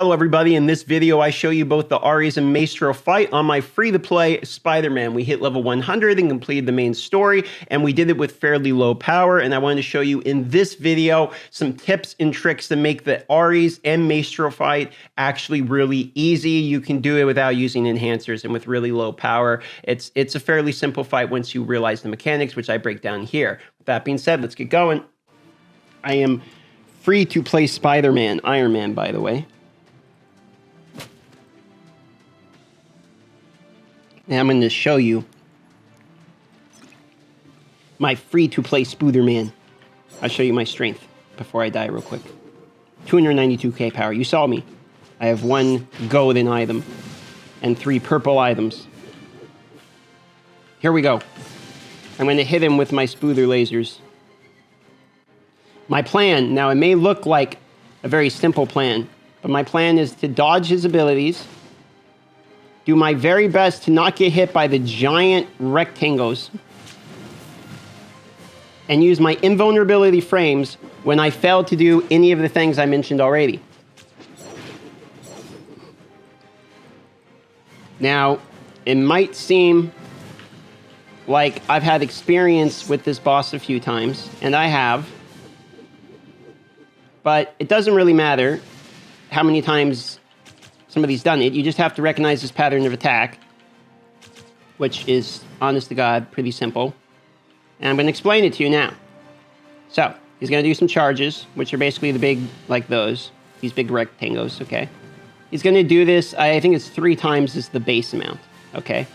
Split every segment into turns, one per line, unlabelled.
Hello everybody, in this video I show you both the ARES and Maestro fight on my free-to-play Spider-Man. We hit level 100 and completed the main story, and we did it with fairly low power, and I wanted to show you in this video some tips and tricks to make the ARES and Maestro fight actually really easy. You can do it without using enhancers and with really low power. It's a fairly simple fight once you realize the mechanics, which I break down here. With that being said, let's get going. I am free to play Spider-Man, Iron Man by the way. And I'm going to show you my free-to-play Spooderman. I'll show you my strength before I die real quick. 292k power. You saw me. I have 1 golden item and 3 purple items. Here we go. I'm going to hit him with my Spooder lasers. My plan, now it may look like a very simple plan, but my plan is to dodge his abilities, do my very best to not get hit by the giant rectangles, and use my invulnerability frames when I fail to do any of the things I mentioned already. Now, it might seem like I've had experience with this boss a few times, and I have, but it doesn't really matter how many times somebody's done it. You just have to recognize this pattern of attack, which is, honest to God, pretty simple. And I'm going to explain it to you now. So, he's going to do some charges, which are basically the big, like those, these big rectangles, okay? He's going to do this, I think it's 3 times as the base amount, okay?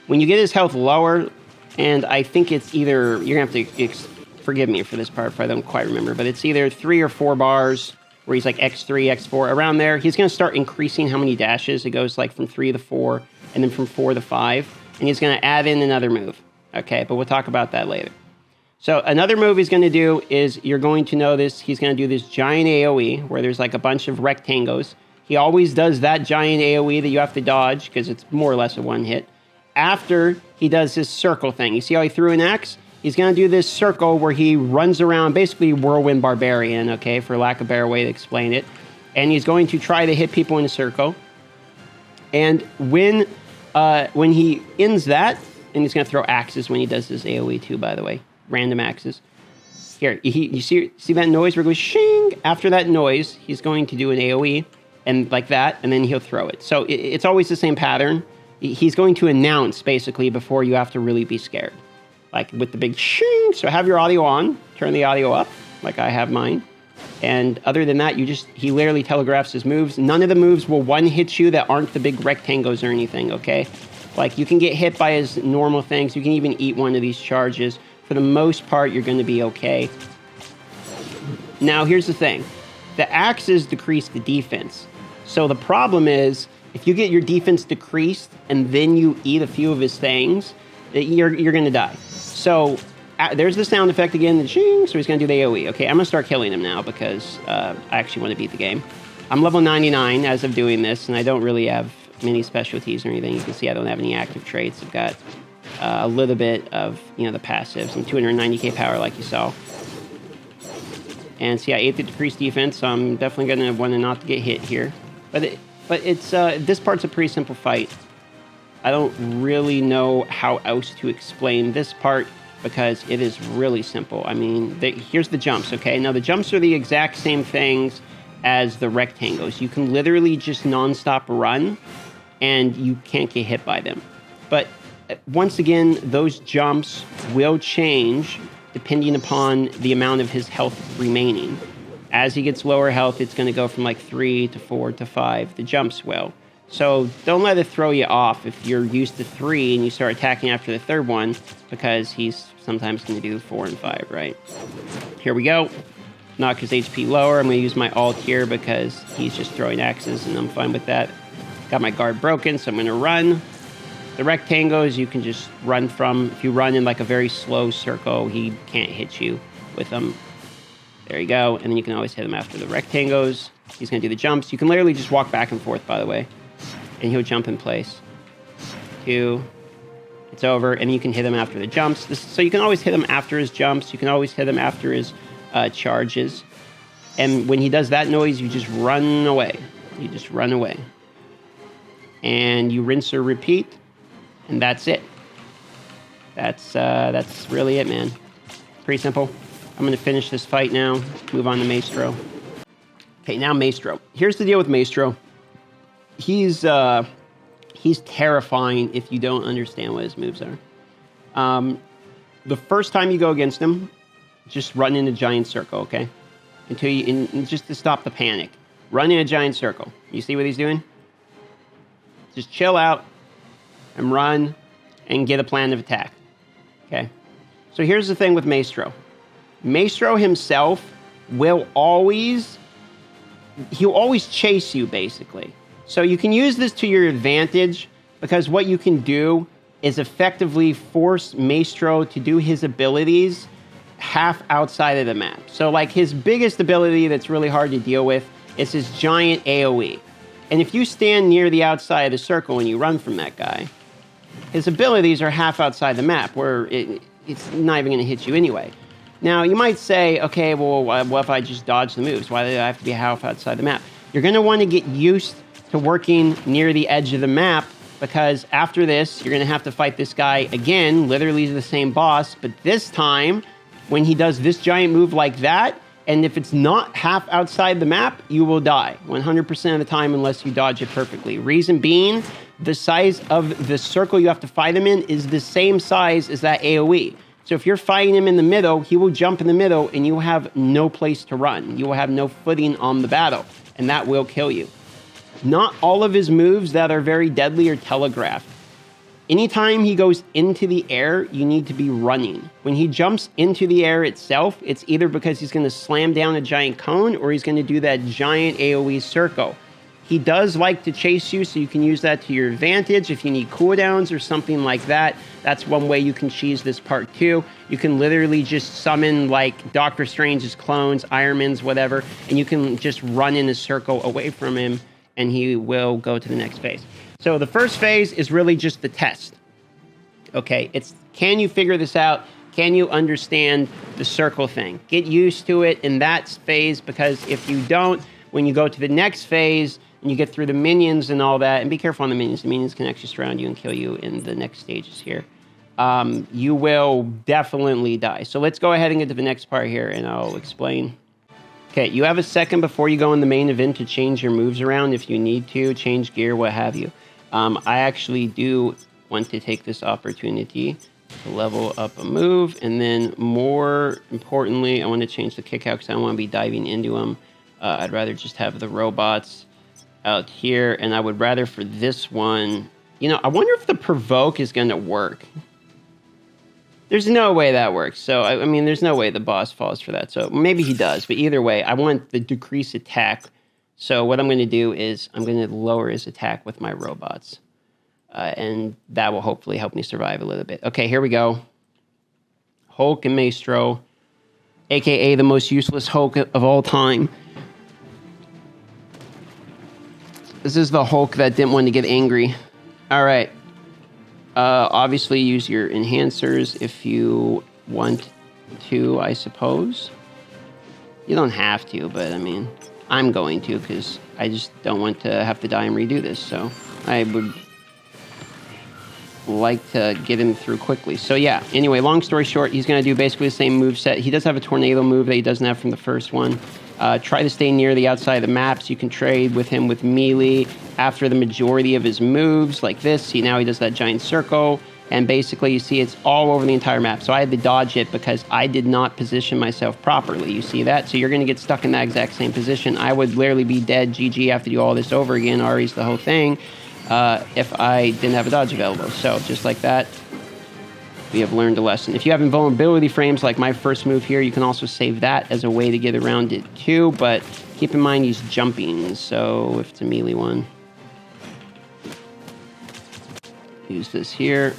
When you get his health lower, and I think it's either, you're going to have to forgive me for this part if I don't quite remember, but it's either 3 or 4 bars, where he's like X3, X4, around there. He's going to start increasing how many dashes. It goes like from 3 to 4, and then from 4 to 5. And he's going to add in another move. Okay, but we'll talk about that later. So another move he's going to do is, you're going to know this, he's going to do this giant AoE, where there's like a bunch of rectangles. He always does that giant AoE that you have to dodge, because it's more or less a one hit, after he does his circle thing. You see how he threw an axe? He's going to do this circle where he runs around, basically Whirlwind Barbarian, okay, for lack of a better way to explain it. And he's going to try to hit people in a circle. And when he ends that, and he's going to throw axes when he does his AoE too, by the way, random axes. Here, you see that noise where it goes shing? After that noise, he's going to do an AoE, and like that, and then he'll throw it. So it's always the same pattern. He's going to announce, basically, before you have to really be scared. Like with the big shing. So have your audio on, turn the audio up, like I have mine. And other than that, he literally telegraphs his moves. None of the moves will one-hit you that aren't the big rectangles or anything, okay? Like, you can get hit by his normal things. You can even eat one of these charges. For the most part, you're going to be okay. Now, here's the thing. The axes decrease the defense. So the problem is, if you get your defense decreased and then you eat a few of his things, you're going to die. So there's the sound effect again, the shing, so he's going to do the AoE. Okay, I'm going to start killing him now because I actually want to beat the game. I'm level 99 as of doing this, and I don't really have many specialties or anything. You can see I don't have any active traits. I've got a little bit of, the passives, and 290k power like you saw. And see, I ate the decreased defense, so I'm definitely going to want to not get hit here. But it's this part's a pretty simple fight. I don't really know how else to explain this part because it is really simple. I mean, here's the jumps, okay? Now, the jumps are the exact same things as the rectangles. You can literally just non-stop run, and you can't get hit by them. But once again, those jumps will change depending upon the amount of his health remaining. As he gets lower health, it's going to go from like 3 to 4 to 5. The jumps will. So don't let it throw you off if you're used to 3 and you start attacking after the third one, because he's sometimes going to do 4 and 5, right? Here we go. Knock his HP lower. I'm going to use my ult here because he's just throwing axes, and I'm fine with that. Got my guard broken, so I'm going to run. The rectangles you can just run from. If you run in like a very slow circle, he can't hit you with them. There you go. And then you can always hit him after the rectangles. He's going to do the jumps. You can literally just walk back and forth, by the way. And he'll jump in place. 2. It's over. And you can hit him after the jumps. So you can always hit him after his jumps. You can always hit him after his charges. And when he does that noise, you just run away. You just run away. And you rinse or repeat, and that's it. That's really it, man. Pretty simple. I'm going to finish this fight now, move on to Maestro. Okay, now Maestro. Here's the deal with Maestro. He's terrifying if you don't understand what his moves are. The first time you go against him, just run in a giant circle, okay? Just to stop the panic. Run in a giant circle. You see what he's doing? Just chill out and run and get a plan of attack. Okay? So here's the thing with Maestro. Maestro himself will always chase you, basically. So you can use this to your advantage, because what you can do is effectively force Maestro to do his abilities half outside of the map. So like his biggest ability that's really hard to deal with is his giant AoE. And if you stand near the outside of the circle and you run from that guy, his abilities are half outside the map, where it's not even going to hit you anyway. Now, you might say, okay, well, what if I just dodge the moves? Why do I have to be half outside the map? You're going to want to get used to working near the edge of the map, because after this, you're going to have to fight this guy again, literally the same boss, but this time, when he does this giant move like that, and if it's not half outside the map, you will die 100% of the time unless you dodge it perfectly. Reason being, the size of the circle you have to fight him in is the same size as that AoE. So if you're fighting him in the middle, he will jump in the middle and you will have no place to run. You will have no footing on the battle, and that will kill you. Not all of his moves that are very deadly are telegraphed. Anytime he goes into the air, you need to be running. When he jumps into the air itself, it's either because he's going to slam down a giant cone or he's going to do that giant AoE circle. He does like to chase you, so you can use that to your advantage. If you need cooldowns or something like that, that's one way you can cheese this part too. You can literally just summon like Doctor Strange's clones, Iron Man's, whatever, and you can just run in a circle away from him and he will go to the next phase. So the first phase is really just the test. Okay, it's can you figure this out? Can you understand the circle thing? Get used to it in that phase, because if you don't, when you go to the next phase and you get through the minions and all that, and be careful on the minions can actually surround you and kill you in the next stages here. You will definitely die. So let's go ahead and get to the next part here and I'll explain. Okay, you have a second before you go in the main event to change your moves around if you need to, change gear, what have you. I actually do want to take this opportunity to level up a move, and then more importantly, I want to change the kick out because I don't want to be diving into them. I'd rather just have the robots out here, and I would rather for this one, you know, I wonder if the provoke is going to work. There's no way that works. So, I mean, there's no way the boss falls for that. So maybe he does, but either way, I want the decrease attack. So what I'm going to do is I'm going to lower his attack with my robots. And that will hopefully help me survive a little bit. Okay, here we go. Hulk and Maestro, a.k.a. the most useless Hulk of all time. This is the Hulk that didn't want to get angry. All right. Obviously, use your enhancers if you want to, I suppose. You don't have to, but I mean, I'm going to because I just don't want to have to die and redo this. So I would like to get him through quickly. So yeah, anyway, long story short, he's going to do basically the same move set. He does have a tornado move that he doesn't have from the first one. Try to stay near the outside of the maps. You can trade with him with melee after the majority of his moves like this. Now he does that giant circle, and basically you see it's all over the entire map. So I had to dodge it because I did not position myself properly. You see that? So you're going to get stuck in that exact same position. I would literally be dead, GG, have to do all this over again, ARES the whole thing, if I didn't have a dodge available. So just like that, we have learned a lesson. If you have invulnerability frames like my first move here, you can also save that as a way to get around it too, but keep in mind he's jumping, so if it's a melee one, use this here.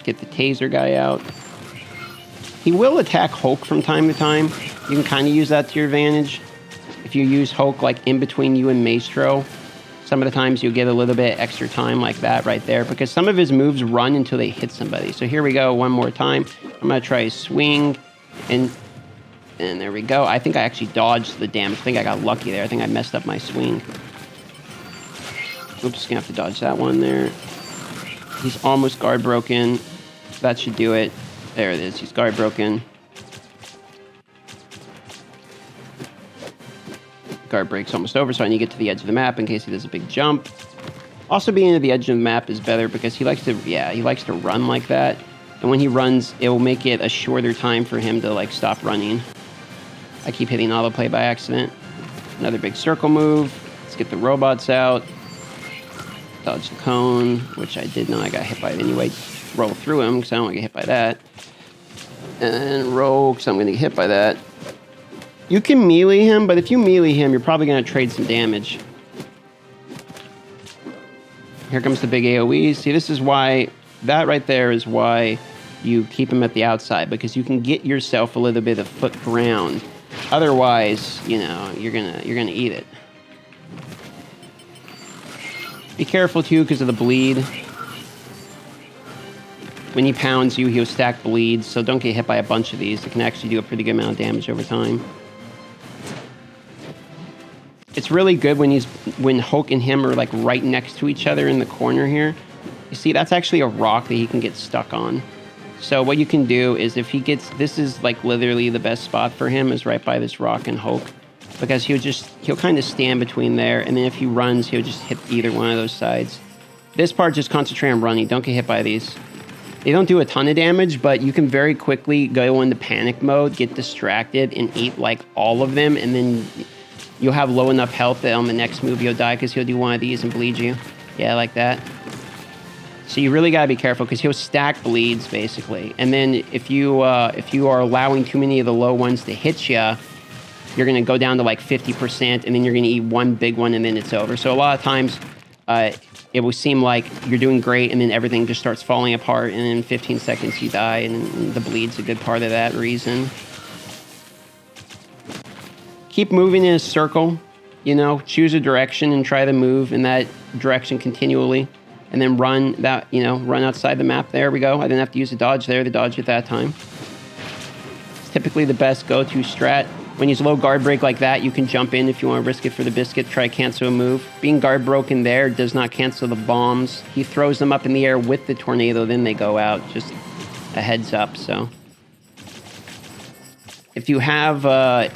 Get the taser guy out. He will attack Hulk from time to time. You can kind of use that to your advantage. If you use Hulk like in between you and Maestro, some of the times you'll get a little bit extra time like that right there, because some of his moves run until they hit somebody. So here we go one more time. I'm going to try swing, and And there we go. I think I actually dodged the damage. I think I got lucky there. I think I messed up my swing. Oops, gonna have to dodge that one there. He's almost guard broken. That should do it. There it is. He's guard broken. Guard break's almost over, so I need to get to the edge of the map in case he does a big jump. Also, being at the edge of the map is better because he likes to run like that. And when he runs, it will make it a shorter time for him to, like, stop running. I keep hitting autoplay by accident. Another big circle move. Let's get the robots out. Dodge the cone, which I did not. I got hit by it anyway. Roll through him, because I don't want to get hit by that. And roll, because I'm going to get hit by that. You can melee him, but if you melee him, you're probably going to trade some damage. Here comes the big AoE. See, this is why... That right there is why you keep him at the outside, because you can get yourself a little bit of foot ground. Otherwise, you know, you're gonna eat it. Be careful too because of the bleed. When he pounds you, he'll stack bleeds, so don't get hit by a bunch of these. It can actually do a pretty good amount of damage over time. It's really good when Hulk and him are like right next to each other in the corner here. You see, that's actually a rock that he can get stuck on. So what you can do is if he gets, this is like literally the best spot for him is right by this rock and Hulk. Because he'll kind of stand between there, and then if he runs, he'll just hit either one of those sides. This part, just concentrate on running. Don't get hit by these. They don't do a ton of damage, but you can very quickly go into panic mode, get distracted, and eat like all of them, and then you'll have low enough health that on the next move you'll die because he'll do one of these and bleed you. Yeah, like that. So you really gotta be careful because he'll stack bleeds basically, and then if you are allowing too many of the low ones to hit you, you're gonna go down to like 50%, and then you're gonna eat one big one, and then it's over. So a lot of times, it will seem like you're doing great, and then everything just starts falling apart, and in 15 seconds you die, and the bleed's a good part of that reason. Keep moving in a circle, you know, choose a direction and try to move in that direction continually. And then run outside the map. There we go. I didn't have to use a dodge there. The dodge at that time. It's typically the best go-to strat. When he's low guard break like that, you can jump in if you want to risk it for the biscuit. Try to cancel a move. Being guard broken there does not cancel the bombs. He throws them up in the air with the tornado, then they go out. Just a heads up, so. If you have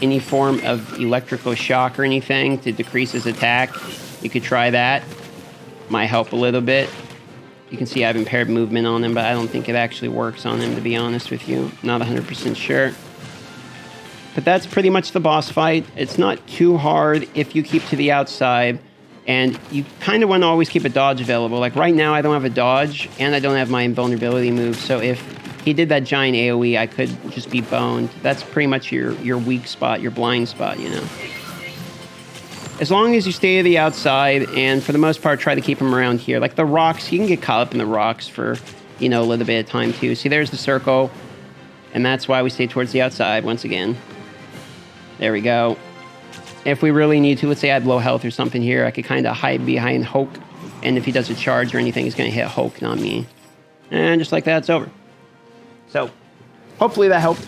any form of electrical shock or anything to decrease his attack, you could try that. Might help a little bit. You can see I have impaired movement on him, but I don't think it actually works on him, to be honest with you. Not 100% sure. But that's pretty much the boss fight. It's not too hard if you keep to the outside, and you kind of want to always keep a dodge available. Like right now, I don't have a dodge, and I don't have my invulnerability move, so if he did that giant AoE, I could just be boned. That's pretty much your weak spot, your blind spot, you know. As long as you stay to the outside, and for the most part, try to keep him around here. Like the rocks, you can get caught up in the rocks for, you know, a little bit of time too. See, there's the circle, and that's why we stay towards the outside once again. There we go. If we really need to, let's say I have low health or something here, I could kind of hide behind Hulk, and if he does a charge or anything, he's going to hit Hulk, not me. And just like that, it's over. So, hopefully that helped.